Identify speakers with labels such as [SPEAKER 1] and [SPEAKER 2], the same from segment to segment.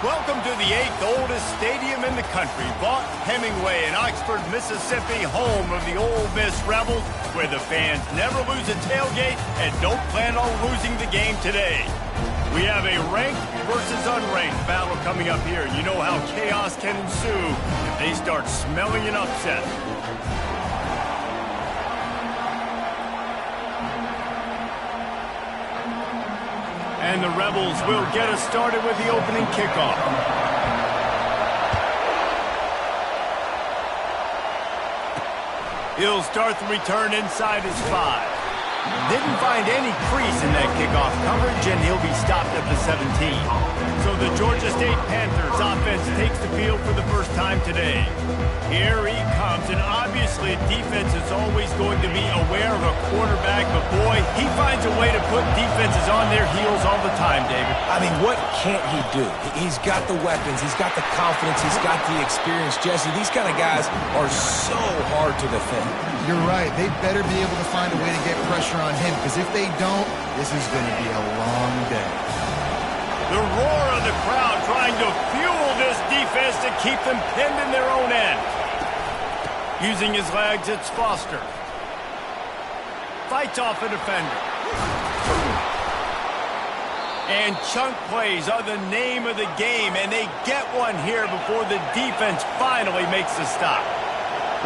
[SPEAKER 1] Welcome to the 8th oldest stadium in the country, Vaught Hemingway in Oxford, Mississippi, home of the Ole Miss Rebels, where the fans never lose a tailgate and don't plan on losing the game today. We have a ranked versus unranked battle coming up here. You know how chaos can ensue if they start smelling an upset. And the Rebels will get us started with the opening kickoff. He'll start the return inside his 5. Didn't find any crease in that kickoff coverage, and he'll be stopped at the 17. So the Georgia State Panthers offense takes the field for the first time today. Here he comes, and obviously defense is always going to be aware of a quarterback, but boy, he finds a way to put defenses on their heels all the time, David.
[SPEAKER 2] I mean, what can't he do? He's got the weapons, he's got the confidence, he's got the experience. Jesse, these kind of guys are so hard to defend.
[SPEAKER 3] You're right. They better be able to find a way to get pressure on him, because if they don't, this is going to be a long day.
[SPEAKER 1] The roar of the crowd trying to fuel this defense to keep them pinned in their own end. Using his legs, it's Foster. Fights off a defender. And chunk plays are the name of the game, and they get one here before the defense finally makes the stop.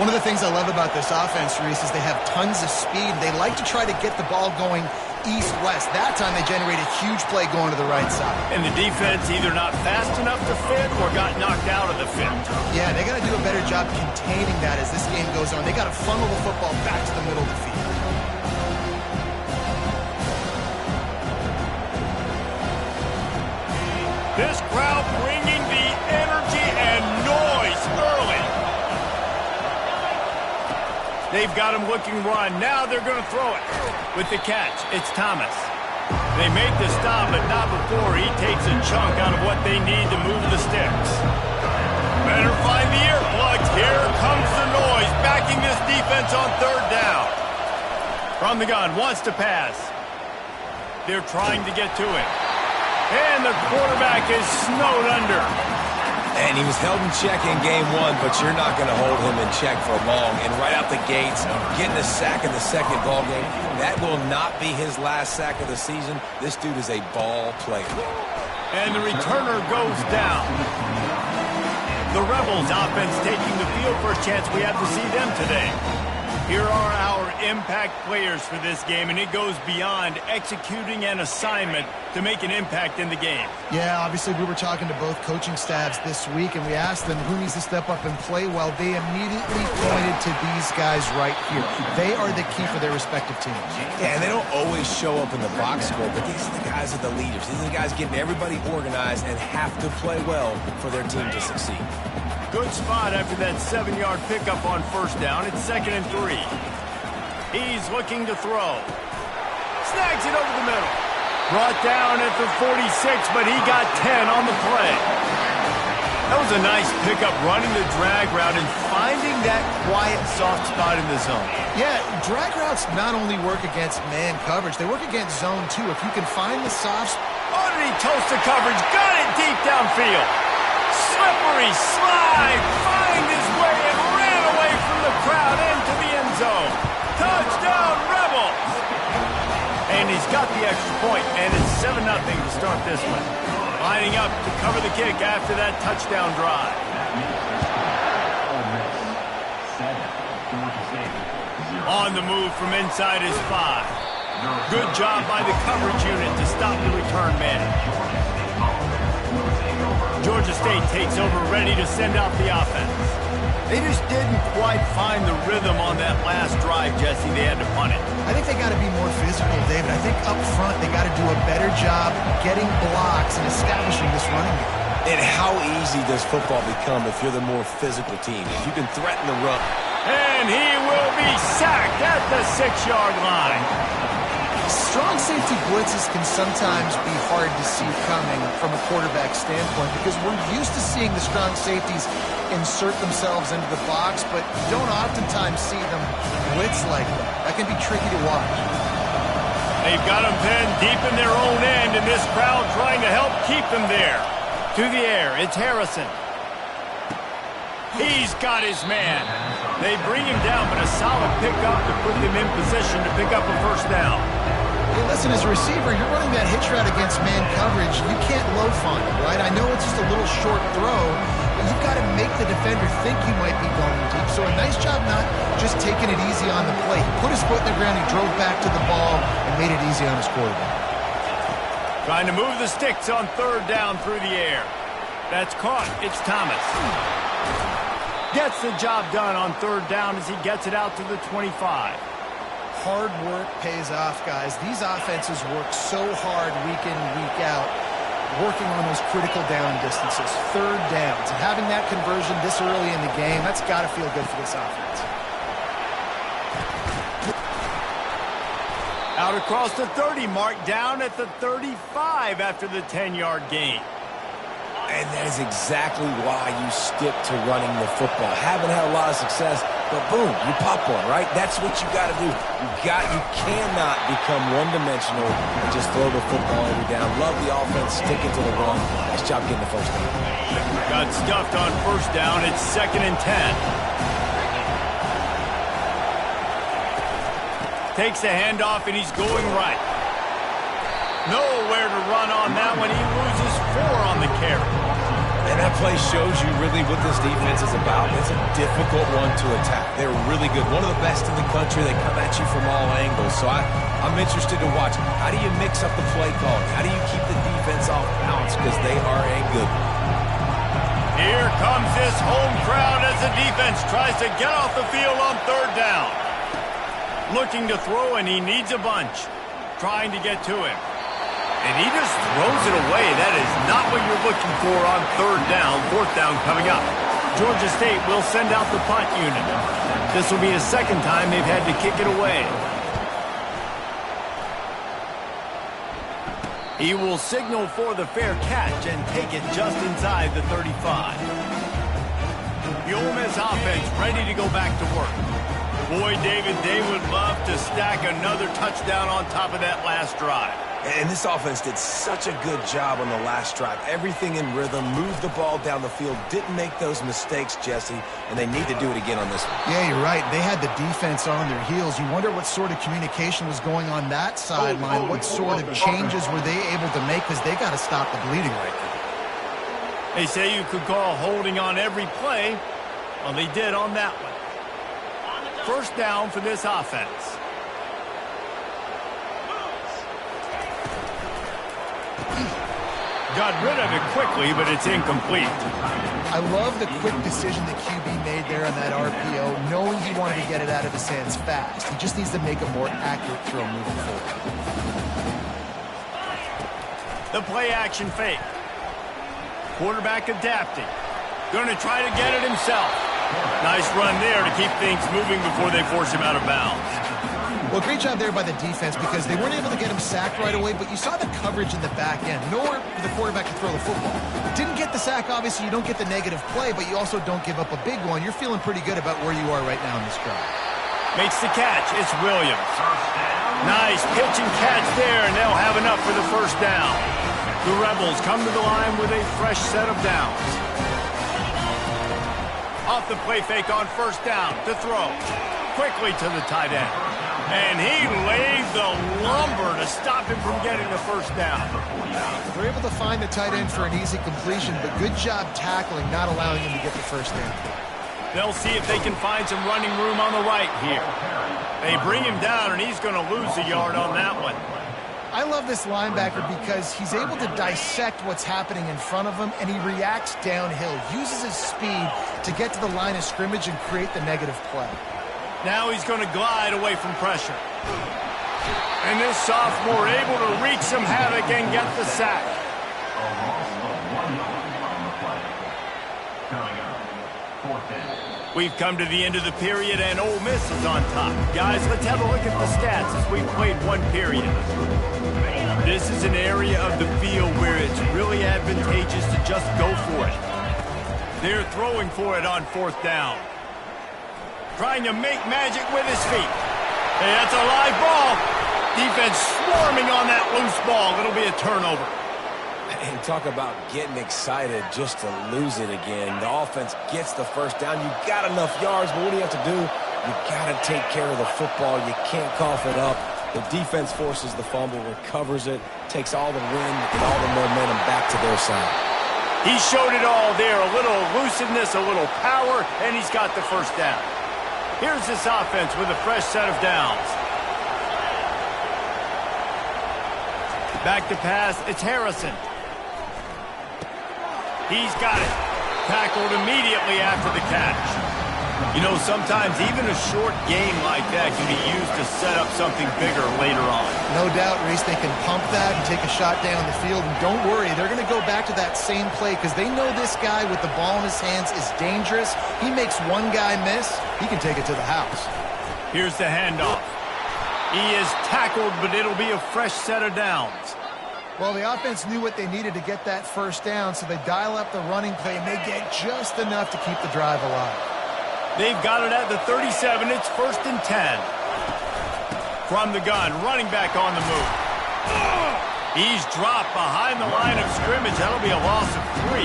[SPEAKER 3] One of the things I love about this offense, Reese, is they have tons of speed. They like to try to get the ball going east-west. That time they generated a huge play going to the right side.
[SPEAKER 1] And the defense either not fast enough to fit or got knocked out of the fit.
[SPEAKER 3] Yeah, they got to do a better job containing that as this game goes on. They got to funnel the football back to the middle of the field.
[SPEAKER 1] This crowd bringing the energy and noise early. They've got him looking run. Now they're going to throw it. With the catch, it's Thomas. They make the stop, but not before he takes a chunk out of what they need to move the sticks. Better find the earplugs. Here comes the noise, backing this defense on 3rd down. From the gun, wants to pass. They're trying to get to it. And the quarterback is snowed under.
[SPEAKER 2] And he was held in check in game 1, but you're not going to hold him in check for long. And right out the gates, getting a sack in the second ball game, that will not be his last sack of the season. This dude is a ball player.
[SPEAKER 1] And the returner goes down. The Rebels offense taking the field. First chance we have to see them today. Here are our impact players for this game, and it goes beyond executing an assignment to make an impact in the game.
[SPEAKER 3] Yeah, obviously we were talking to both coaching staffs this week, and we asked them who needs to step up and play well. They immediately pointed to these guys right here. They are the key for their respective teams.
[SPEAKER 2] Yeah, and they don't always show up in the box score, but these are the guys that are the leaders. These are the guys getting everybody organized and have to play well for their team to succeed.
[SPEAKER 1] Good spot after that 7-yard pickup on 1st down. It's 2nd and 3. He's looking to throw. Snags it over the middle. Brought down at the 46, but he got 10 on the play. That was a nice pickup, running the drag route and finding that quiet, soft spot in the zone.
[SPEAKER 3] Yeah, drag routes not only work against man coverage, they work against zone too. If you can find the soft...
[SPEAKER 1] Oh, did he toast the coverage? Got it deep downfield. Slippery slide, find his way and ran away from the crowd into the end zone. Touchdown, Rebels! And he's got the extra point, and it's 7-0 to start this one. Lining up to cover the kick after that touchdown drive. On the move from inside his 5. Good job by the coverage unit to stop the return man. Georgia State takes over, ready to send out the offense. They just didn't quite find the rhythm on that last drive, Jesse. They had to punt it.
[SPEAKER 3] I think they got to be more physical, David. I think up front they got to do a better job getting blocks and establishing this running game.
[SPEAKER 2] And how easy does football become if you're the more physical team? If you can threaten the run.
[SPEAKER 1] And he will be sacked at the 6-yard line.
[SPEAKER 3] Strong safety blitzes can sometimes be hard to see coming from a quarterback standpoint because we're used to seeing the strong safeties insert themselves into the box, but you don't oftentimes see them blitz like that. That can be tricky to watch.
[SPEAKER 1] They've got them pinned deep in their own end, and this crowd trying to help keep them there. To the air, it's Harrison. He's got his man. They bring him down, but a solid pickup to put them in position to pick up a first down.
[SPEAKER 3] Hey, listen, as a receiver, you're running that hitch route against man coverage. You can't loaf on it, right? I know it's just a little short throw, but you've got to make the defender think you might be going deep. So a nice job not just taking it easy on the play. He put his foot in the ground, he drove back to the ball, and made it easy on his quarterback.
[SPEAKER 1] Trying to move the sticks on third down through the air. That's caught. It's Thomas. Gets the job done on third down as he gets it out to the 25.
[SPEAKER 3] Hard work pays off, guys. These offenses work so hard week in, week out, working on those critical down distances, third downs. And having that conversion this early in the game, that's got to feel good for this offense.
[SPEAKER 1] Out across the 30 mark, down at the 35 after the 10-yard gain.
[SPEAKER 2] And that is exactly why you stick to running the football. Haven't had a lot of success, but boom, you pop one, right? That's what you got to do. You cannot become one-dimensional and just throw the football every down. Love the offense, sticking to the run. Nice job getting the first down.
[SPEAKER 1] Got stuffed on first down. It's 2nd and 10. Takes the handoff, and he's going right. Nowhere to run on that one. He loses 4 on the carry.
[SPEAKER 2] And that play shows you really what this defense is about. It's a difficult one to attack. They're really good. One of the best in the country. They come at you from all angles. So I'm interested to watch. How do you mix up the play calling? How do you keep the defense off balance? Because they are a good one.
[SPEAKER 1] Here comes this home crowd as the defense tries to get off the field on third down. Looking to throw, and he needs a bunch. Trying to get to him. And he just throws it away. That is not what you're looking for on third down. Fourth down coming up. Georgia State will send out the punt unit. This will be the second time they've had to kick it away. He will signal for the fair catch and take it just inside the 35. The Ole Miss offense ready to go back to work. Boy, David, they would love to stack another touchdown on top of that last drive.
[SPEAKER 2] And this offense did such a good job on the last drive. Everything in rhythm, moved the ball down the field, didn't make those mistakes, Jesse, and they need to do it again on this one.
[SPEAKER 3] Yeah, you're right. They had the defense on their heels. You wonder what sort of communication was going on that sideline. What sort of changes were they able to make, because they got to stop the bleeding right there.
[SPEAKER 1] They say you could call holding on every play. Well, they did on that one. First down for this offense. Got rid of it quickly, but it's incomplete.
[SPEAKER 3] I love the quick decision that QB made there on that RPO, knowing he wanted to get it out of his hands fast. He just needs to make a more accurate throw moving forward.
[SPEAKER 1] The play action fake. Quarterback adapting. Going to try to get it himself. Nice run there to keep things moving before they force him out of bounds.
[SPEAKER 3] Well, great job there by the defense, because they weren't able to get him sacked right away, but you saw the coverage in the back end. Nowhere for the quarterback to throw the football. Didn't get the sack, obviously. You don't get the negative play, but you also don't give up a big one. You're feeling pretty good about where you are right now in this drive.
[SPEAKER 1] Makes the catch. It's Williams. Nice pitch and catch there, and they'll have enough for the first down. The Rebels come to the line with a fresh set of downs. Off the play fake on first down to throw. Quickly to the tight end. And he laid the lumber to stop him from getting the first down.
[SPEAKER 3] They're able to find the tight end for an easy completion, but good job tackling, not allowing him to get the first down.
[SPEAKER 1] They'll see if they can find some running room on the right here. They bring him down, and he's going to lose a yard on that one.
[SPEAKER 3] I love this linebacker because he's able to dissect what's happening in front of him, and he reacts downhill, uses his speed to get to the line of scrimmage and create the negative play.
[SPEAKER 1] Now he's going to glide away from pressure. And this sophomore able to wreak some havoc and get the sack. We've come to the end of the period, and Ole Miss is on top. Guys, let's have a look at the stats as we've played one period. This is an area of the field where it's really advantageous to just go for it. They're throwing for it on fourth down. Trying to make magic with his feet. Hey, that's a live ball. Defense swarming on that loose ball. It'll be a turnover.
[SPEAKER 2] And talk about getting excited just to lose it again. The offense gets the first down. You got enough yards, but what do you have to do? You got to take care of the football. You can't cough it up. The defense forces the fumble, recovers it, takes all the wind and all the momentum back to their side.
[SPEAKER 1] He showed it all there. A little elusiveness, a little power, and he's got the first down. Here's this offense with a fresh set of downs. Back to pass, it's Harrison. He's got it. Tackled immediately after the catch. You know, sometimes even a short game like that can be used to set up something bigger later on.
[SPEAKER 3] No doubt, Reese, they can pump that and take a shot down the field. And don't worry, they're going to go back to that same play because they know this guy with the ball in his hands is dangerous. He makes one guy miss, he can take it to the house.
[SPEAKER 1] Here's the handoff. He is tackled, but it'll be a fresh set of downs.
[SPEAKER 3] Well, the offense knew what they needed to get that first down, so they dial up the running play, and they get just enough to keep the drive alive.
[SPEAKER 1] They've got it at the 37. It's 1st and 10. From the gun, running back on the move. He's dropped behind the line of scrimmage. That'll be a loss of 3.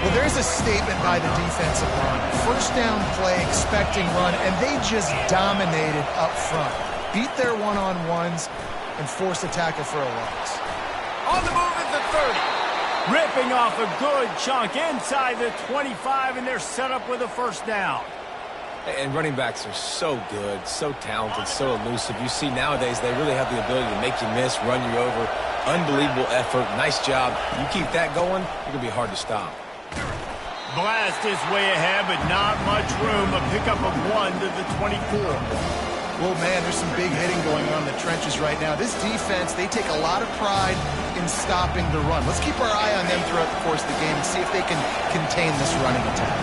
[SPEAKER 3] Well, there's a statement by the defensive line. First down play, expecting run, and they just dominated up front. Beat their one-on-ones and forced a tackle for a loss.
[SPEAKER 1] On the move at the 30. Ripping off a good chunk inside the 25, and they're set up with a first down.
[SPEAKER 2] And running backs are so good, so talented, so elusive. You see nowadays they really have the ability to make you miss, run you over. Unbelievable effort. Nice job. You keep that going, it's going to be hard to stop.
[SPEAKER 1] Blast is way ahead, but not much room. A pickup of 1 to the 24.
[SPEAKER 3] Well, man, there's some big hitting going on in the trenches right now. This defense, they take a lot of pride in stopping the run. Let's keep our eye on them throughout the course of the game and see if they can contain this running attack.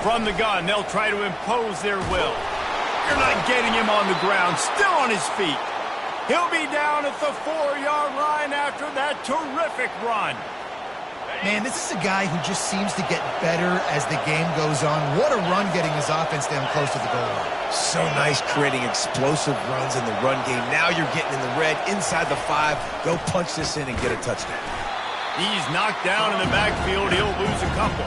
[SPEAKER 1] From the gun, they'll try to impose their will. You're not getting him on the ground, still on his feet. He'll be down at the 4-yard line after that terrific run.
[SPEAKER 3] Man, this is a guy who just seems to get better as the game goes on. What a run getting his offense down close to the goal line.
[SPEAKER 2] So nice creating explosive runs in the run game. Now you're getting in the red, inside the 5. Go punch this in and get a touchdown.
[SPEAKER 1] He's knocked down in the backfield. He'll lose a couple.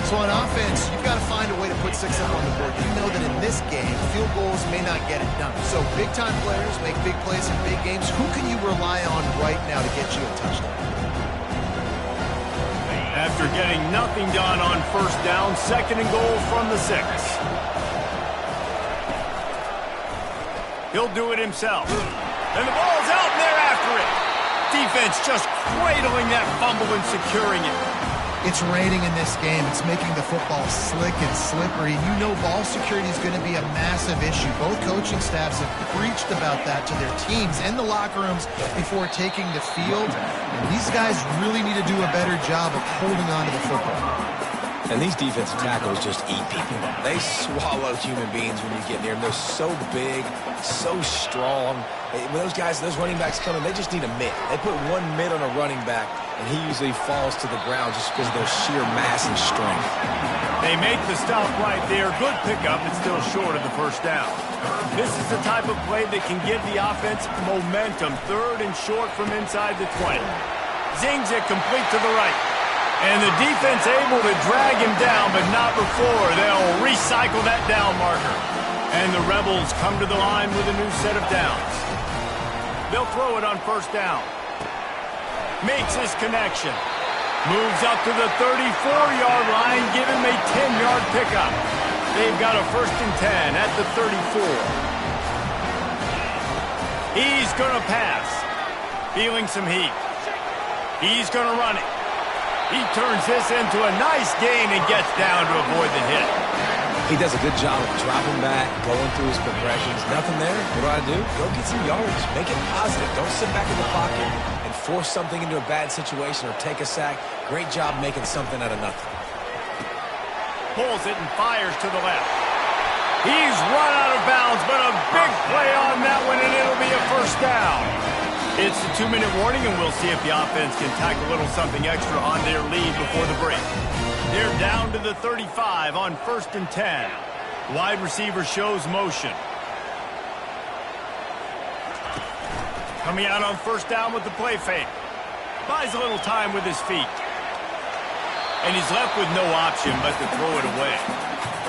[SPEAKER 3] So on offense, you've got to find a way to put 6 up on the board. You know that in this game, field goals may not get it done. So big-time players make big plays in big games. Who can you rely on right now to get you a touchdown?
[SPEAKER 1] After getting nothing done on first down, 2nd and goal from the 6. He'll do it himself. And the ball's out, and they're after it. Defense just cradling that fumble and securing it.
[SPEAKER 3] It's raining in this game. It's making the football slick and slippery. You know ball security is going to be a massive issue. Both coaching staffs have preached about that to their teams in the locker rooms before taking the field. And these guys really need to do a better job of holding on to the football.
[SPEAKER 2] And these defensive tackles just eat people. They swallow human beings when you get near them. They're so big, so strong. When those guys, those running backs come in, they just need a mitt. They put one mitt on a running back, and he usually falls to the ground just because of their sheer mass and strength.
[SPEAKER 1] They make the stop right there. Good pickup, but still short of the first down. This is the type of play that can give the offense momentum. 3rd and short from inside the 20. Zings it complete to the right. And the defense able to drag him down, but not before. They'll recycle that down marker. And the Rebels come to the line with a new set of downs. They'll throw it on first down. Makes his connection. Moves up to the 34-yard line, give him a 10-yard pickup. They've got a 1st and 10 at the 34. He's going to pass. Feeling some heat. He's going to run it. He turns this into a nice gain and gets down to avoid the hit.
[SPEAKER 2] He does a good job of dropping back, going through his progressions. Nothing there. What do? Go get some yards. Make it positive. Don't sit back in the pocket and force something into a bad situation or take a sack. Great job making something out of nothing.
[SPEAKER 1] Pulls it and fires to the left. He's run out of bounds, but a big play on that one, and it'll be a first down. It's a 2-minute warning, and we'll see if the offense can tack a little something extra on their lead before the break. They're down to the 35 on 1st and 10. Wide receiver shows motion. Coming out on first down with the play fake. Buys a little time with his feet. And he's left with no option but to throw it away.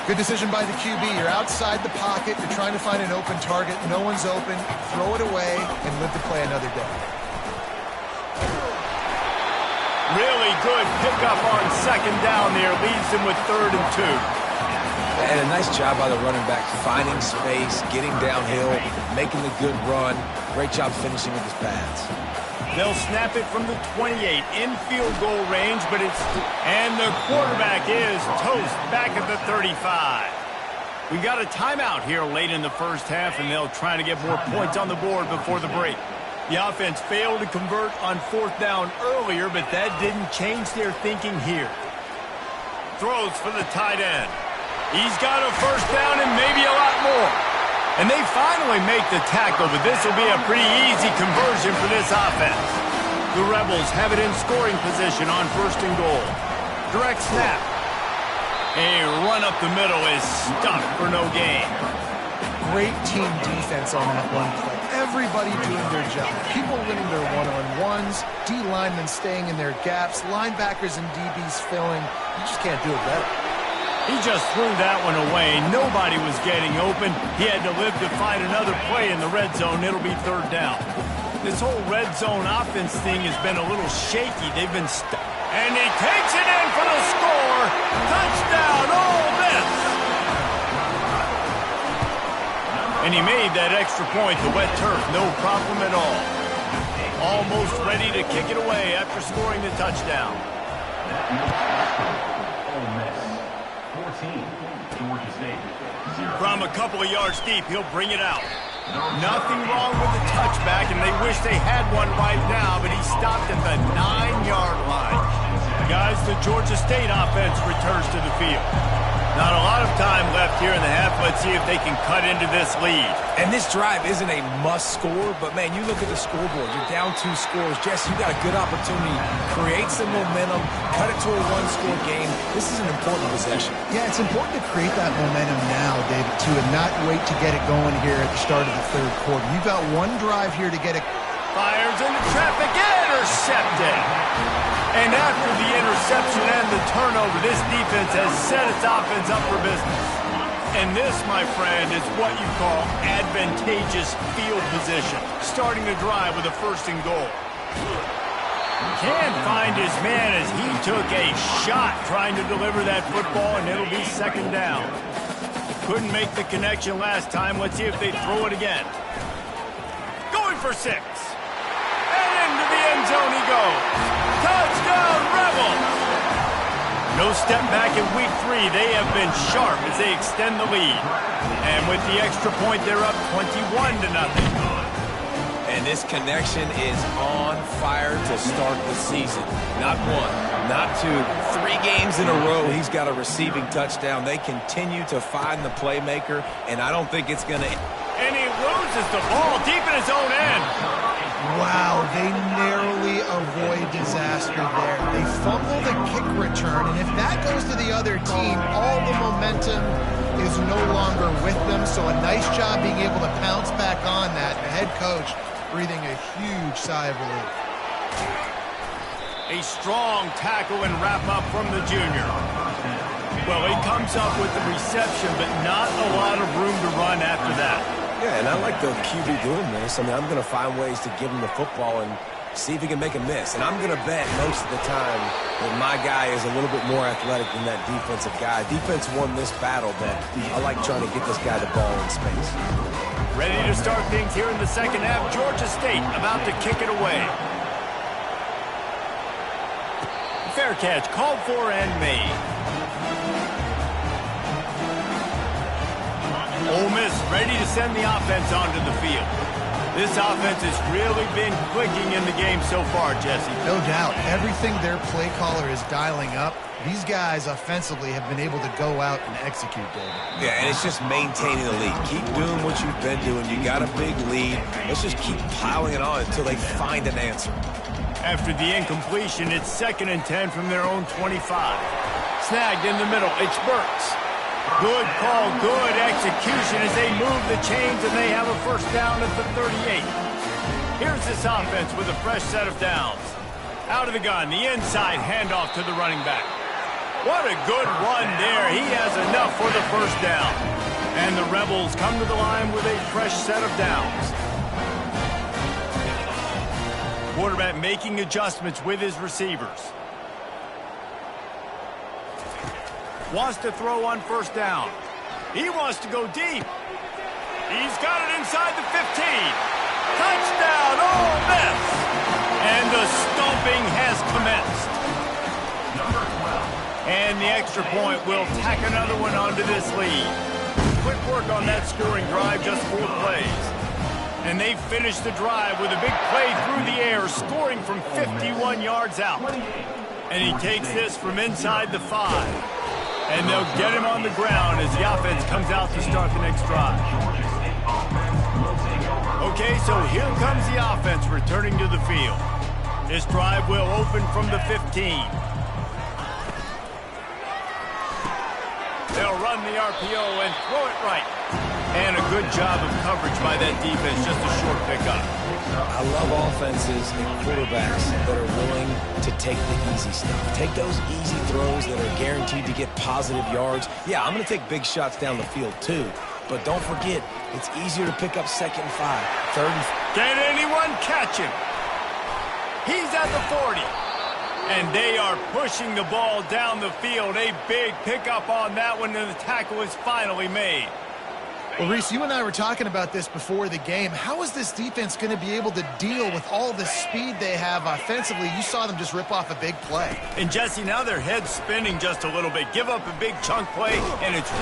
[SPEAKER 3] Good decision by the QB. You're outside the pocket. You're trying to find an open target. No one's open. Throw it away and live to play another day.
[SPEAKER 1] Really good pickup on second down there. Leaves him with 3rd and 2.
[SPEAKER 2] And a nice job by the running back, finding space, getting downhill, making the good run. Great job finishing with his pads.
[SPEAKER 1] They'll snap it from the 28 in field goal range, but and the quarterback is toast back at the 35. We got a timeout here late in the first half, and they'll try to get more points on the board before the break. The offense failed to convert on 4th down earlier, but that didn't change their thinking here. Throws for the tight end. He's got a first down and maybe a lot more. And they finally make the tackle, but this will be a pretty easy conversion for this offense. The Rebels have it in scoring position on 1st and goal. Direct snap. A run up the middle is stuck for no gain.
[SPEAKER 3] Great team defense on that one play. Everybody doing their job. People winning their one-on-ones, D linemen staying in their gaps, linebackers and DBs filling. You just can't do it better.
[SPEAKER 1] He just threw that one away. Nobody was getting open. He had to live to find another play in the red zone. It'll be 3rd down. This whole red zone offense thing has been a little shaky. They've been stuck. And he takes it in for the score. Touchdown, Ole Miss. And he made that extra point, the wet turf, no problem at all. Almost ready to kick it away after scoring the touchdown. From a couple of yards deep, he'll bring it out. Nothing wrong with the touchback, and they wish they had one right now, but he stopped at the 9-yard line. Guys, the Georgia State offense returns to the field. Not a lot of time left here in the half. Let's see if they can cut into this lead.
[SPEAKER 2] And this drive isn't a must score, but man, you look at the scoreboard. You're down 2 scores. Jesse, you got a good opportunity. Create some momentum. Cut it to a 1-score game. This is an important possession.
[SPEAKER 3] Yeah, it's important to create that momentum now, David, too, and not wait to get it going here at the start of the 3rd quarter. You've got one drive here to get it.
[SPEAKER 1] Fires into traffic, intercepted. And after the interception and the turnover, this defense has set its offense up for business. And this, my friend, is what you call advantageous field position. Starting the drive with a 1st and goal. Can't find his man as he took a shot trying to deliver that football, and it'll be 2nd down. Couldn't make the connection last time. Let's see if they throw it again. Going for 6. And into the end zone he goes. Touchdown, Rebels! No step back in week 3. They have been sharp as they extend the lead. And with the extra point, they're up 21-0.
[SPEAKER 2] And this connection is on fire to start the season. Not 1, not 2, 3 games in a row. He's got a receiving touchdown. They continue to find the playmaker, and I don't think it's going to...
[SPEAKER 1] And he loses the ball deep in his own end.
[SPEAKER 3] Wow, they narrowly avoid disaster there. They fumble the kick return, and if that goes to the other team, all the momentum is no longer with them. So a nice job being able to pounce back on that. The head coach breathing a huge sigh of relief.
[SPEAKER 1] A strong tackle and wrap-up from the junior. Well, he comes up with the reception, but not a lot of room to run after that.
[SPEAKER 2] Yeah, and I like the QB doing this. I mean, I'm going to find ways to give him the football and see if he can make a miss. And I'm going to bet most of the time that my guy is a little bit more athletic than that defensive guy. Defense won this battle, but I like trying to get this guy the ball in space.
[SPEAKER 1] Ready to start things here in the second half. Georgia State about to kick it away. Fair catch, called for and made. Ole Miss ready to send the offense onto the field. This offense has really been clicking in the game so far, Jesse.
[SPEAKER 3] No doubt. Everything their play caller is dialing up, these guys offensively have been able to go out and execute, David.
[SPEAKER 2] Yeah, and it's just maintaining the lead. Keep doing what you've been doing. You got a big lead. Let's just keep piling it on until they find an answer.
[SPEAKER 1] After the incompletion, it's 2nd and 10 from their own 25. Snagged in the middle. It's Burks. Good call, good execution as they move the chains, and they have a first down at the 38. Here's this offense with a fresh set of downs. Out of the gun, the inside handoff to the running back. What a good run there. He has enough for the first down. And the Rebels come to the line with a fresh set of downs. Quarterback making adjustments with his receivers. Wants to throw on first down. He wants to go deep. He's got it inside the 15. Touchdown, Ole Miss! And the stomping has commenced. And the extra point will tack another one onto this lead. Quick work on that scoring drive, just 4 plays. And they finish the drive with a big play through the air, scoring from 51 yards out. And he takes this from inside the 5. And they'll get him on the ground as the offense comes out to start the next drive. Okay, so here comes the offense returning to the field. This drive will open from the 15. They'll run the RPO and throw it right. And a good job of coverage by that defense, just a short pickup.
[SPEAKER 2] I love offenses and quarterbacks that are willing to take the easy stuff. Take those easy throws that are guaranteed to get positive yards. Yeah, I'm going to take big shots down the field too. But don't forget, it's easier to pick up 2nd and 5, 3rd and 5.
[SPEAKER 1] Can anyone catch him? He's at the 40. And they are pushing the ball down the field. A big pickup on that one, and the tackle is finally made.
[SPEAKER 3] Well, Reese, you and I were talking about this before the game. How is this defense going to be able to deal with all the speed they have offensively? You saw them just rip off a big play.
[SPEAKER 1] And, Jesse, now their head's spinning just a little bit. Give up a big chunk play, and it's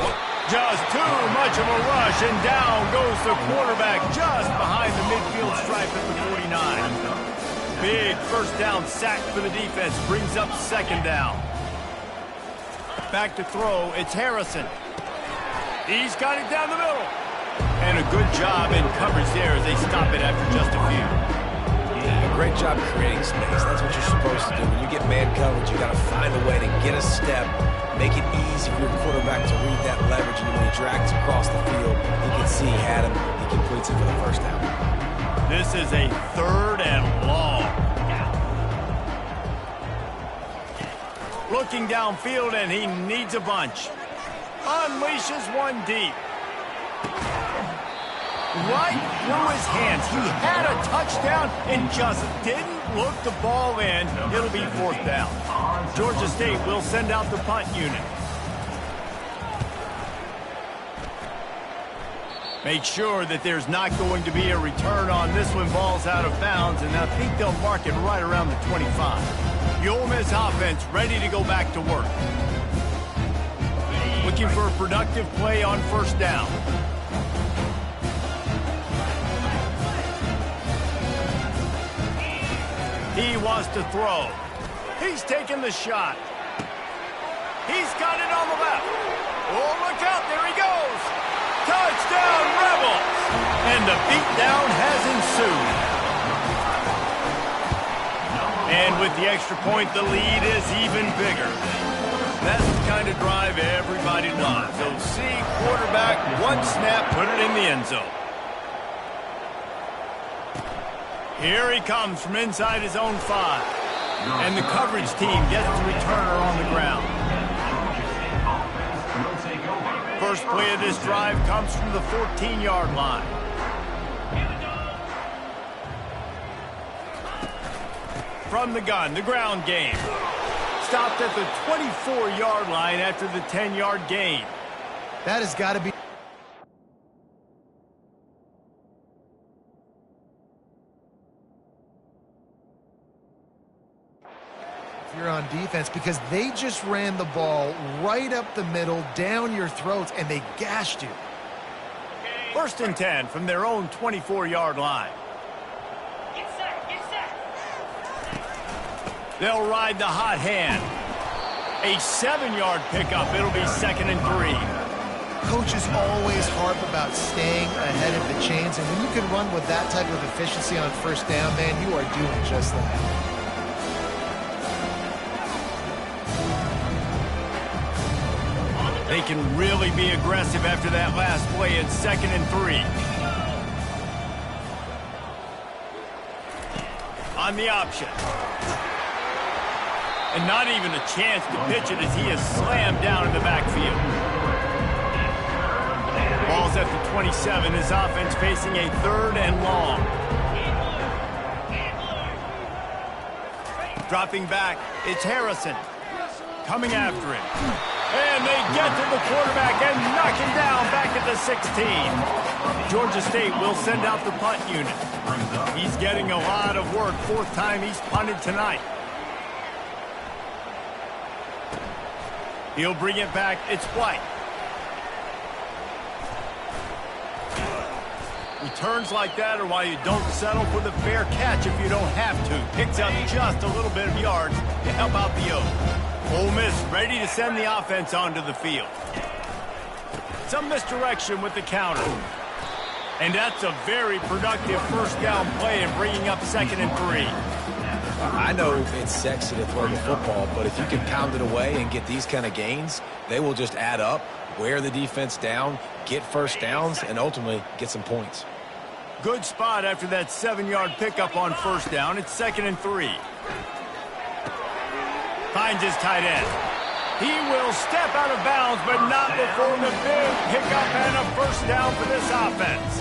[SPEAKER 1] just too much of a rush, and down goes the quarterback just behind the midfield stripe at the 49. Big first down sack for the defense, brings up 2nd down. Back to throw, it's Harrison. He's got it down the middle. And a good job in coverage there as they stop it after just a few.
[SPEAKER 2] Yeah, great job creating space. That's what you're supposed to do. When you get man coverage, you got to find a way to get a step, make it easy for your quarterback to read that leverage, and when he drags across the field, he can see he had him. He completes it for the first down.
[SPEAKER 1] This is a 3rd and long. Looking downfield, and he needs a bunch. Unleashes one deep. Right through his hands. He had a touchdown and just didn't look the ball in. It'll be 4th down. Georgia State will send out the punt unit. Make sure that there's not going to be a return on this one. Ball's out of bounds, and I think they'll mark it right around the 25. The Ole Miss offense ready to go back to work. Looking for a productive play on first down. He wants to throw. He's taking the shot. He's got it on the left. Oh, look out, there he goes. Touchdown, Rebels! And the beatdown has ensued. And with the extra point, the lead is even bigger. That's the kind of drive everybody loves. So see, quarterback, one snap, put it in the end zone. Here he comes from inside his own 5. And the coverage team gets the returner on the ground. First play of this drive comes from the 14-yard line. From the gun, the ground game. Stopped at the 24-yard line after the 10-yard gain.
[SPEAKER 3] That has got to be... You're on defense because they just ran the ball right up the middle, down your throats, and they gashed you.
[SPEAKER 1] 1st and 10 from their own 24-yard line. They'll ride the hot hand. A 7-yard pickup. It'll be 2nd and 3.
[SPEAKER 3] Coaches always harp about staying ahead of the chains, and when you can run with that type of efficiency on first down, man, you are doing just that.
[SPEAKER 1] They can really be aggressive after that last play at 2nd and 3. on the option. And not even a chance to pitch it as he is slammed down in the backfield. Ball's at the 27. His offense facing a 3rd and long. Dropping back, it's Harrison. Coming after him. And they get to the quarterback and knock him down back at the 16. Georgia State will send out the punt unit. He's getting a lot of work. 4th time he's punted tonight. He'll bring it back. It's White. Returns like that are why you don't settle for the fair catch if you don't have to. Picks up just a little bit of yards to help out the Oaks. Ole Miss ready to send the offense onto the field. Some misdirection with the counter. And that's a very productive 1st down play and bringing up 2nd and 3.
[SPEAKER 2] I know it's sexy to throw the football, but if you can pound it away and get these kind of gains, they will just add up, wear the defense down, get 1st downs, and ultimately get some points.
[SPEAKER 1] Good spot after that 7-yard pickup on 1st down. It's 2nd and 3. Finds his tight end. He will step out of bounds, but not before the big pickup and a 1st down for this offense.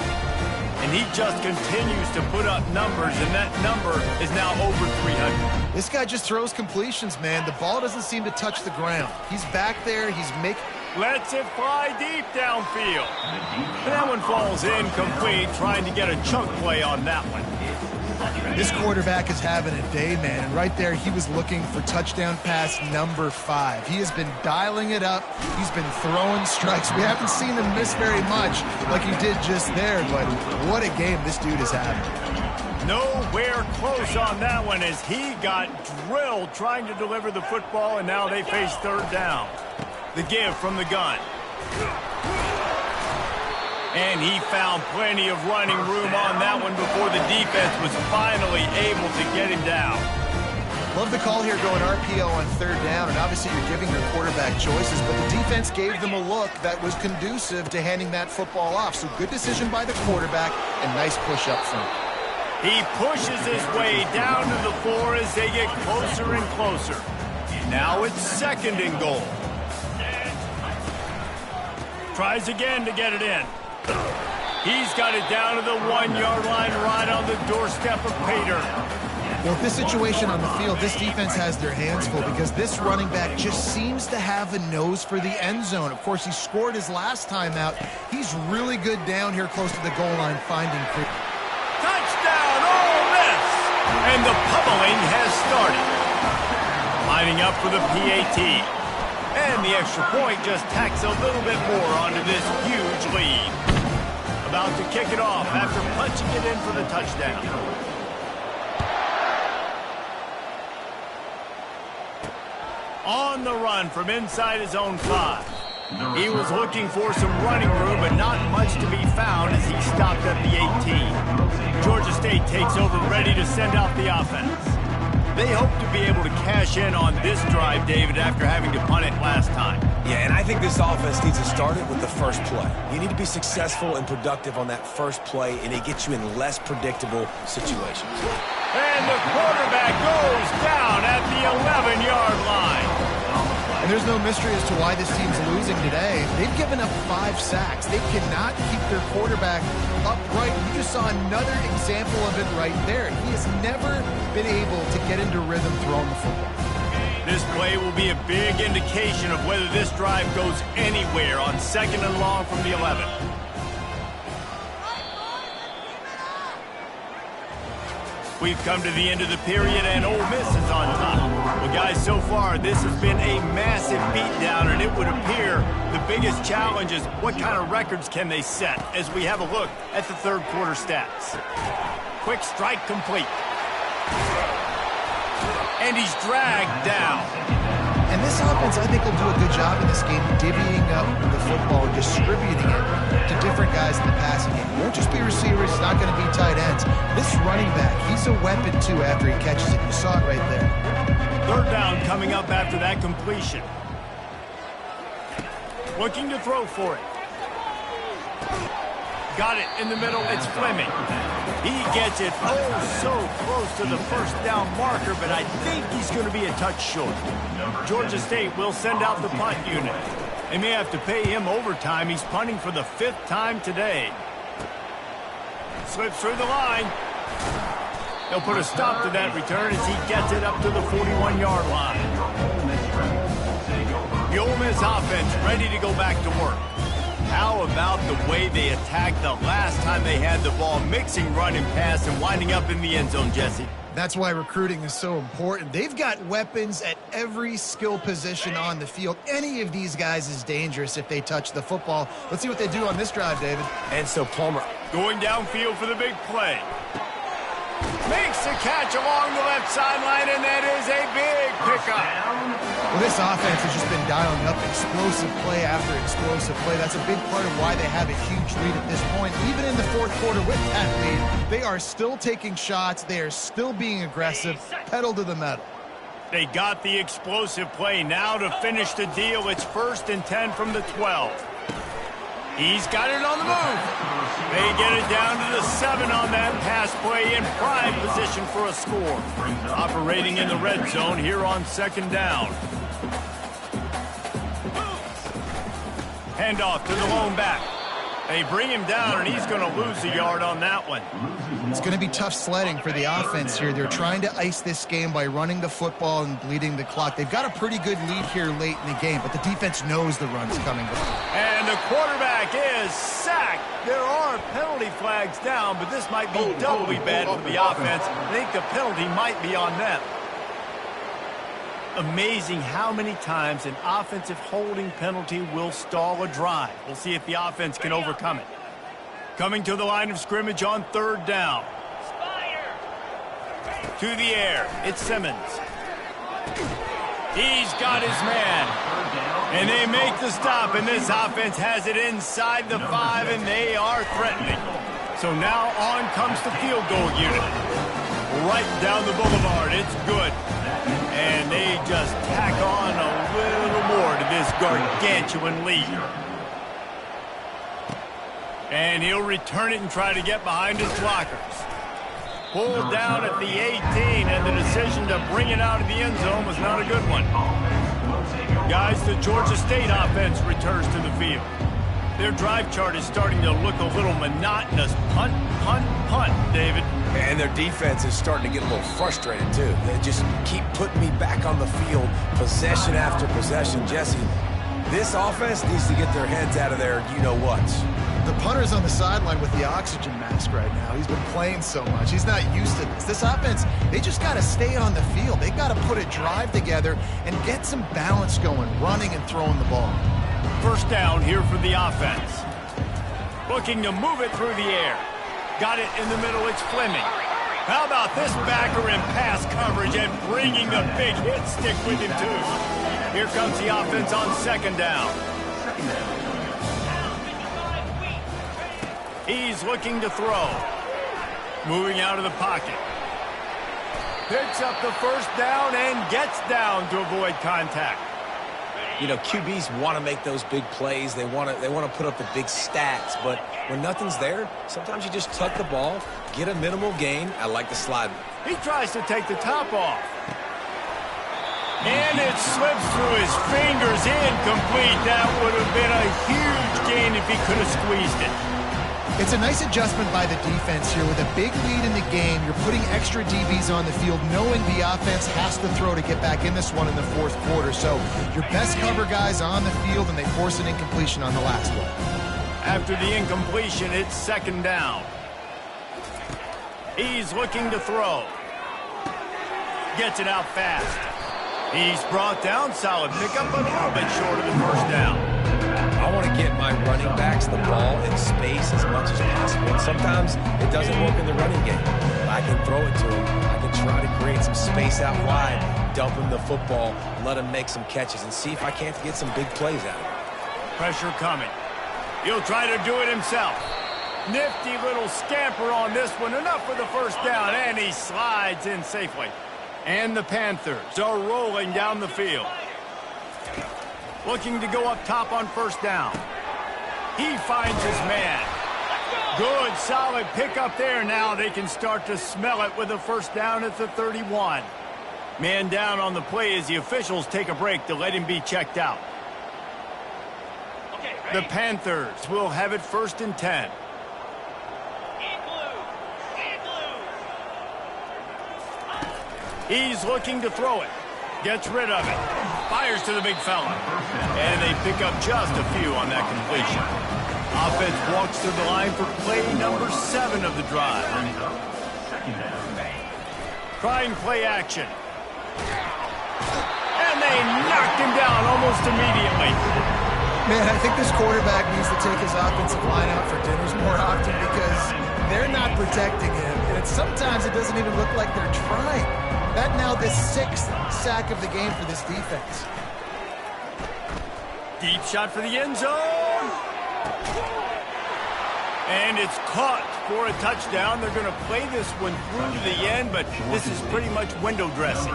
[SPEAKER 1] And he just continues to put up numbers, and that number is now over 300.
[SPEAKER 3] This guy just throws completions, man. The ball doesn't seem to touch the ground. He's back there. He's making...
[SPEAKER 1] Lets it fly deep downfield. That one falls incomplete, trying to get a chunk play on that one.
[SPEAKER 3] This quarterback is having a day, man. And right there, he was looking for touchdown pass number 5. He has been dialing it up. He's been throwing strikes. We haven't seen him miss very much like he did just there, but what a game this dude is having.
[SPEAKER 1] Nowhere close on that one as he got drilled trying to deliver the football, and now they face 3rd down. The give from the gun. And he found plenty of running room on that one before the defense was finally able to get him down.
[SPEAKER 3] Love the call here going RPO on 3rd down, and obviously you're giving your quarterback choices, but the defense gave them a look that was conducive to handing that football off. So good decision by the quarterback and nice push up front.
[SPEAKER 1] He pushes his way down to the floor as they get closer and closer. Now it's 2nd and goal. Tries again to get it in. He's got it down to the 1-yard line right on the doorstep of Pater.
[SPEAKER 3] Well, with this situation on the field, this defense has their hands full because this running back just seems to have a nose for the end zone. Of course, he scored his last time out. He's really good down here close to the goal line finding free.
[SPEAKER 1] Touchdown, Ole Miss! And the pummeling has started. Lining up for the PAT. And the extra point just tacks a little bit more onto this huge lead. About to kick it off after punching it in for the touchdown. On the run from inside his own 5. He was looking for some running room, but not much to be found as he stopped at the 18. Georgia State takes over, ready to send out the offense. They hope to be able to cash in on this drive, David, after having to punt it last time.
[SPEAKER 2] Yeah, and I think this offense needs to start it with the first play. You need to be successful and productive on that first play, and it gets you in less predictable situations.
[SPEAKER 1] And the quarterback goes down at the 11-yard line.
[SPEAKER 3] And there's no mystery as to why this team's losing today. They've given up 5 sacks. They cannot keep their quarterback upright. You just saw another example of it right there. He has never been able to get into rhythm throwing the football.
[SPEAKER 1] This play will be a big indication of whether this drive goes anywhere on 2nd and long from the 11. We've come to the end of the period, and Ole Miss is on top. Well, guys, so far, this has been a massive beatdown, and it would appear the biggest challenge is what kind of records can they set as we have a look at the 3rd quarter stats. Quick strike complete. And he's dragged down.
[SPEAKER 3] And this offense, I think, will do a good job in this game divvying up the football and distributing it to different guys in the passing game. It won't just be receivers. It's not going to be tight ends. This running back, he's a weapon, too, after he catches it. You saw it right there.
[SPEAKER 1] 3rd down coming up after that completion. Looking to throw for it. Got it in the middle. It's Fleming. He gets it so close to the first down marker, but I think he's going to be a touch short. Georgia State will send out the punt unit. They may have to pay him overtime. He's punting for the 5th time today. Slips through the line. They'll put a stop to that return as he gets it up to the 41-yard line. The Ole Miss offense ready to go back to work. How about the way they attacked the last time they had the ball, mixing run and pass and winding up in the end zone, Jesse?
[SPEAKER 3] That's why recruiting is so important. They've got weapons at every skill position on the field. Any of these guys is dangerous if they touch the football. Let's see what they do on this drive, David.
[SPEAKER 2] And so Palmer
[SPEAKER 1] going downfield for the big play. Makes a catch along the left sideline, and that is a big pickup.
[SPEAKER 3] Well, this offense has just been dialing up explosive play after explosive play. That's a big part of why they have a huge lead at this point. Even in the fourth quarter with that lead, they are still taking shots. They are still being aggressive, pedal to the metal.
[SPEAKER 1] They got the explosive play. Now to finish the deal, it's 1st and 10 from the 12. He's got it on the move. They get it down to the 7 on that pass play in prime position for a score. Operating in the red zone here on 2nd down. Handoff to the lone back. They bring him down, and he's going to lose a yard on that one.
[SPEAKER 3] It's going to be tough sledding for the offense here. They're trying to ice this game by running the football and bleeding the clock. They've got a pretty good lead here late in the game, but the defense knows the run's coming.
[SPEAKER 1] And the quarterback is sacked. There are penalty flags down, but this might be doubly bad for the offense. I think the penalty might be on them. Amazing how many times an offensive holding penalty will stall a drive. We'll see if the offense can overcome it. Coming to the line of scrimmage on 3rd down. To the air, it's Simmons. He's got his man. And they make the stop, and this offense has it inside the 5, and they are threatening. So now on comes the field goal unit. Right down the boulevard, it's good. And they just tack on a little more to this gargantuan lead. And he'll return it and try to get behind his blockers. Pulled down at the 18, and the decision to bring it out of the end zone was not a good one. Guys, the Georgia State offense returns to the field. Their drive chart is starting to look a little monotonous. Punt, punt, punt, David.
[SPEAKER 2] and their defense is starting to get a little frustrated, too. They just keep putting me back on the field, possession after possession. Jesse, this offense needs to get their heads out of their you-know-whats.
[SPEAKER 3] The punter's on the sideline with the oxygen mask right now. He's been playing so much. He's not used to this. This offense, they just got to stay on the field. They got to put a drive together and get some balance going, running and throwing the ball.
[SPEAKER 1] First down here for the offense. Looking to move it through the air. Got it in the middle. It's Fleming. How about this backer in pass coverage and bringing the big hit stick with him, too. Here comes the offense on second down. He's looking to throw. Moving out of the pocket. Picks up the first down and gets down to avoid contact.
[SPEAKER 2] You know, QBs want to make those big plays. They want to put up the big stats. But when nothing's there, sometimes you just tuck the ball, get a minimal gain. I like the slide.
[SPEAKER 1] He tries to take the top off. And it slips through his fingers, incomplete. That would have been a huge gain if he could have squeezed it.
[SPEAKER 3] It's a nice adjustment by the defense here. With a big lead in the game, you're putting extra DBs on the field, knowing the offense has to throw to get back in this one in the fourth quarter. So your best cover guys on the field, and they force an incompletion on the last one.
[SPEAKER 1] After the incompletion, it's second down. He's looking to throw. Gets it out fast. He's brought down, solid pickup, but a little bit short of the first down.
[SPEAKER 2] I want to get my running backs the ball in space as much as possible. And sometimes it doesn't work in the running game. I can throw it to him. I can try to create some space out wide, dump him the football, let him make some catches, and see if I can't get some big plays out of it.
[SPEAKER 1] Pressure coming. He'll try to do it himself. Nifty little scamper on this one. Enough for the first down, and he slides in safely. And the Panthers are rolling down the field. Looking to go up top on first down. He finds his man. Good, solid pickup there. Now they can start to smell it with a first down at the 31. Man down on the play as the officials take a break to let him be checked out. The Panthers will have it 1st and 10. He's looking to throw it. Gets rid of it. Fires to the big fella. And they pick up just a few on that completion. Offense walks to the line for play number 7 of the drive. Trying play action. And they knocked him down almost immediately.
[SPEAKER 3] Man, I think this quarterback needs to take his offensive line out for dinners more often because they're not protecting him. And sometimes it doesn't even look like they're trying. That now the 6th sack of the game for this defense.
[SPEAKER 1] Deep shot for the end zone. And it's caught for a touchdown. They're going to play this one through to the end, but this is pretty much window dressing.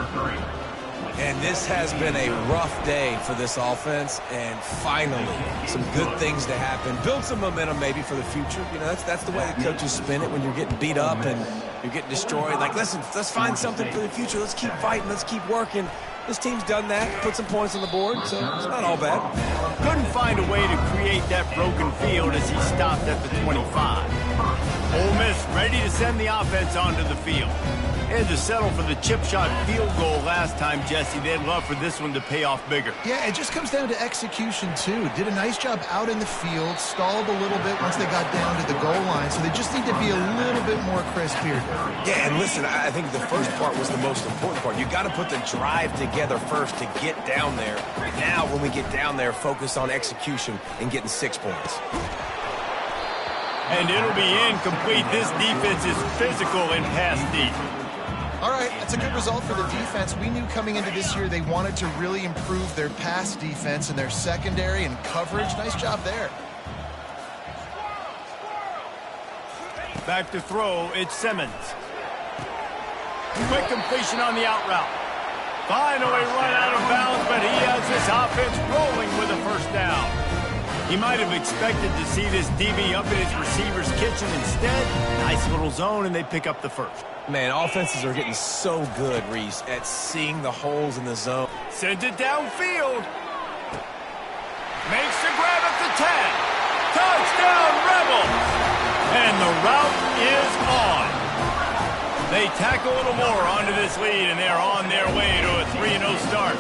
[SPEAKER 2] And this has been a rough day for this offense, and finally, some good things to happen. Build some momentum maybe for the future. You know, that's the way the coaches spin it when you're getting beat up and you're getting destroyed. Like, listen, let's find something for the future. Let's keep fighting. Let's keep working. This team's done that, put some points on the board, so it's not all bad.
[SPEAKER 1] Couldn't find a way to create that broken field as he stopped at the 25. Ole Miss ready to send the offense onto the field. Had to settle for the chip shot field goal last time, Jesse. They'd love for this one to pay off bigger.
[SPEAKER 3] Yeah, it just comes down to execution, too. Did a nice job out in the field, stalled a little bit once they got down to the goal line, so they just need to be a little bit more crisp here.
[SPEAKER 2] Yeah, and listen, I think the first part was the most important part. You got to put the drive together first to get down there. Now, when we get down there, focus on execution and getting 6 points.
[SPEAKER 1] And it'll be incomplete. This defense is physical and pass deep.
[SPEAKER 3] All right, that's a good result for the defense. We knew coming into this year they wanted to really improve their pass defense and their secondary and coverage. Nice job there.
[SPEAKER 1] Back to throw, it's Simmons. Quick completion on the out route. Finally run out of bounds, but he has this offense rolling with a first down. He might have expected to see this DB up in his receiver's kitchen. Instead, nice little zone, and they pick up the first.
[SPEAKER 2] Man, offenses are getting so good, Reese, at seeing the holes in the zone.
[SPEAKER 1] Sends it downfield. Makes the grab at the 10. Touchdown, Rebels! And the route is on. They tack a little more onto this lead, and they're on their way to a 3-0 start.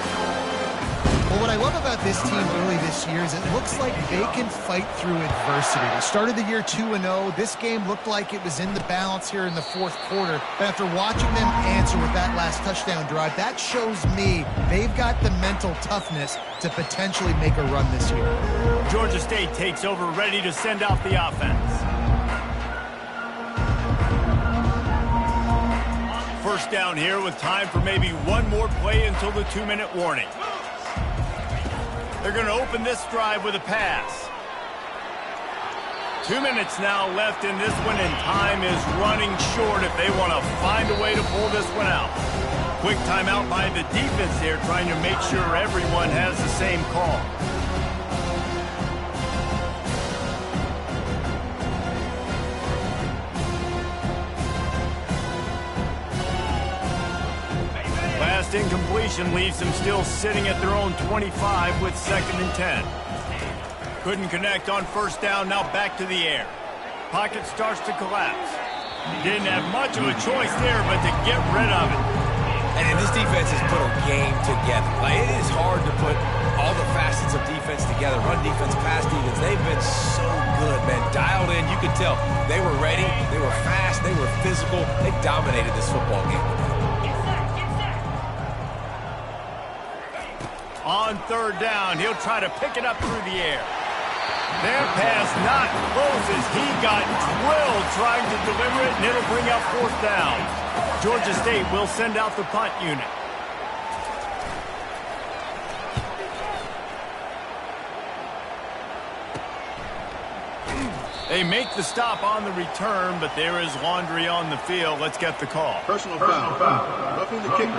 [SPEAKER 3] Well, what I love about this team early this year is it looks like they can fight through adversity. They started the year 2-0. This game looked like it was in the balance here in the 4th quarter. But after watching them answer with that last touchdown drive, that shows me they've got the mental toughness to potentially make a run this year.
[SPEAKER 1] Georgia State takes over, ready to send out the offense. First down here with time for maybe one more play until the 2-minute warning. They're going to open this drive with a pass. 2 minutes now left in this one, and time is running short if they want to find a way to pull this one out. Quick timeout by the defense there, trying to make sure everyone has the same call. Last incompletion leaves them still sitting at their own 25 with 2nd and 10. Couldn't connect on first down, now back to the air. Pocket starts to collapse. Didn't have much of a choice there, but to get rid of it.
[SPEAKER 2] And this defense has put a game together. Like, it is hard to put all the facets of defense together. Run defense, pass defense. They've been so good, man. Dialed in, you could tell. They were ready, they were fast, they were physical. They dominated this football game.
[SPEAKER 1] On 3rd down, he'll try to pick it up through the air. Their pass not close as he got drilled trying to deliver it, and it'll bring up 4th down. Georgia State will send out the punt unit. They make the stop on the return, but there is laundry on the field. Let's get the call.
[SPEAKER 4] Personal foul. Roughing the kicker.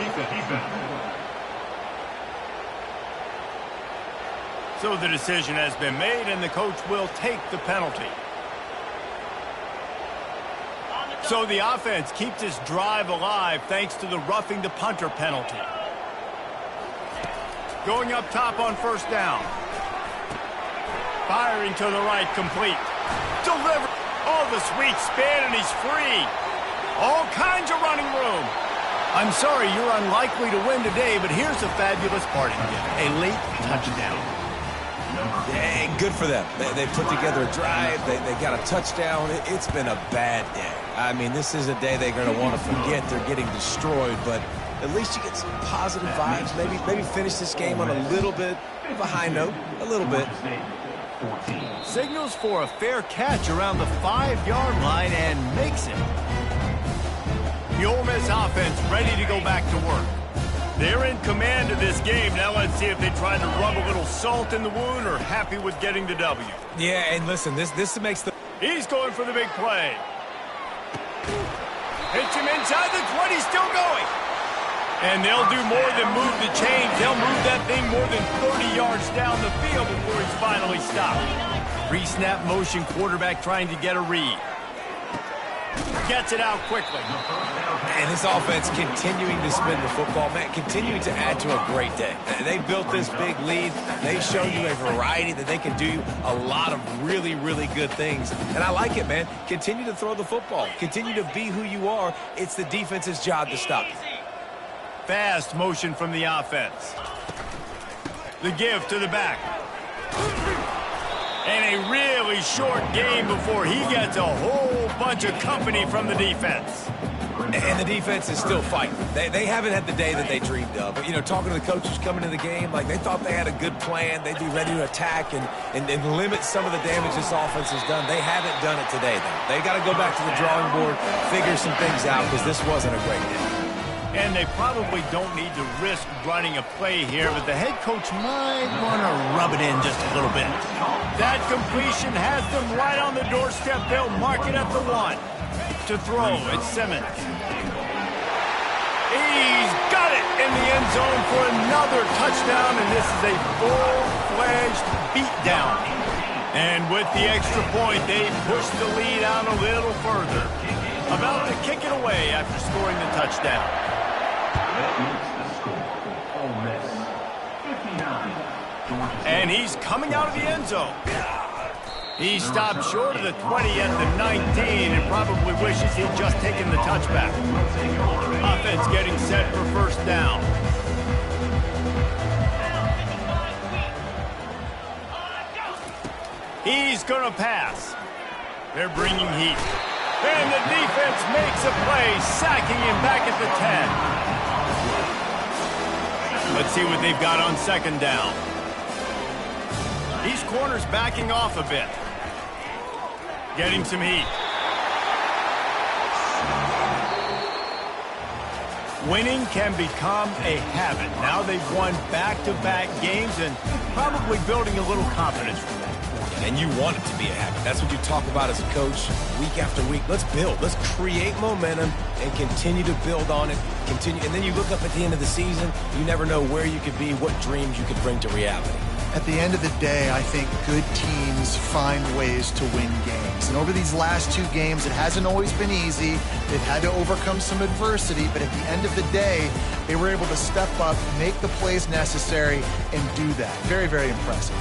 [SPEAKER 4] Defense.
[SPEAKER 1] So the decision has been made, and the coach will take the penalty. So the offense keeps this drive alive thanks to the roughing the punter penalty. Going up top on first down. Firing to the right, complete. Deliver. Oh, the sweet spin, and he's free. All kinds of running room. I'm sorry, you're unlikely to win today, but here's a fabulous parting gift. A late touchdown.
[SPEAKER 2] Yeah, good for them. They put together a drive. They got a touchdown. It's been a bad day. I mean, this is a day they're going to want to forget. They're getting destroyed, but at least you get some positive vibes. Maybe finish this game on a little bit of a high note. A little bit.
[SPEAKER 1] Signals for a fair catch around the 5-yard line and makes it. The Ole Miss offense ready to go back to work. They're in command of this game. Now let's see if they try to rub a little salt in the wound or happy with getting the W.
[SPEAKER 2] Yeah, and listen, this makes the...
[SPEAKER 1] He's going for the big play. Hits him inside the 20, still going. And they'll do more than move the chains. They'll move that thing more than 30 yards down the field before he's finally stopped. Pre-snap motion, quarterback trying to get a read. Gets it out quickly.
[SPEAKER 2] And this offense continuing to spin the football, man, continuing to add to a great day. They built this big lead. They've shown you a variety that they can do a lot of really, really good things. And I like it, man. Continue to throw the football. Continue to be who you are. It's the defense's job to stop you.
[SPEAKER 1] Fast motion from the offense. The give to the back. And a really short game before he gets a whole bunch of company from the defense.
[SPEAKER 2] And the defense is still fighting. They haven't had the day that they dreamed of. But, you know, talking to the coaches coming into the game, like they thought they had a good plan. They'd be ready to attack and limit some of the damage this offense has done. They haven't done it today, though. They got to go back to the drawing board, figure some things out, because this wasn't a great day.
[SPEAKER 1] And they probably don't need to risk running a play here, but the head coach might want to rub it in just a little bit. That completion has them right on the doorstep. They'll mark it at the 1. To throw, it's Simmons. He's got it in the end zone for another touchdown, and this is a full-fledged beatdown. And with the extra point, they push the lead out a little further. About to kick it away after scoring the touchdown. And he's coming out of the end zone. He stopped short of the 20 at the 19 and probably wishes he'd just taken the touchback. Offense getting set for first down. He's going to pass. They're bringing heat. And the defense makes a play, sacking him back at the 10. Let's see what they've got on second down. These corners backing off a bit. Getting some heat. Winning can become a habit. Now they've won back-to-back games and probably building a little confidence from that.
[SPEAKER 2] And you want it to be a habit. That's what you talk about as a coach week after week. Let's build. Let's create momentum and continue to build on it. Continue, and then you look up at the end of the season, you never know where you could be, what dreams you could bring to reality.
[SPEAKER 3] At the end of the day, I think good teams find ways to win games. And over these last 2 games, it hasn't always been easy. They've had to overcome some adversity, but at the end of the day, they were able to step up, make the plays necessary, and do that. Very, very impressive.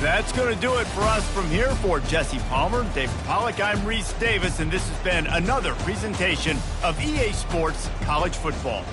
[SPEAKER 1] That's going to do it for us from here. For Jesse Palmer, David Pollack, I'm Reese Davis, and this has been another presentation of EA Sports College Football.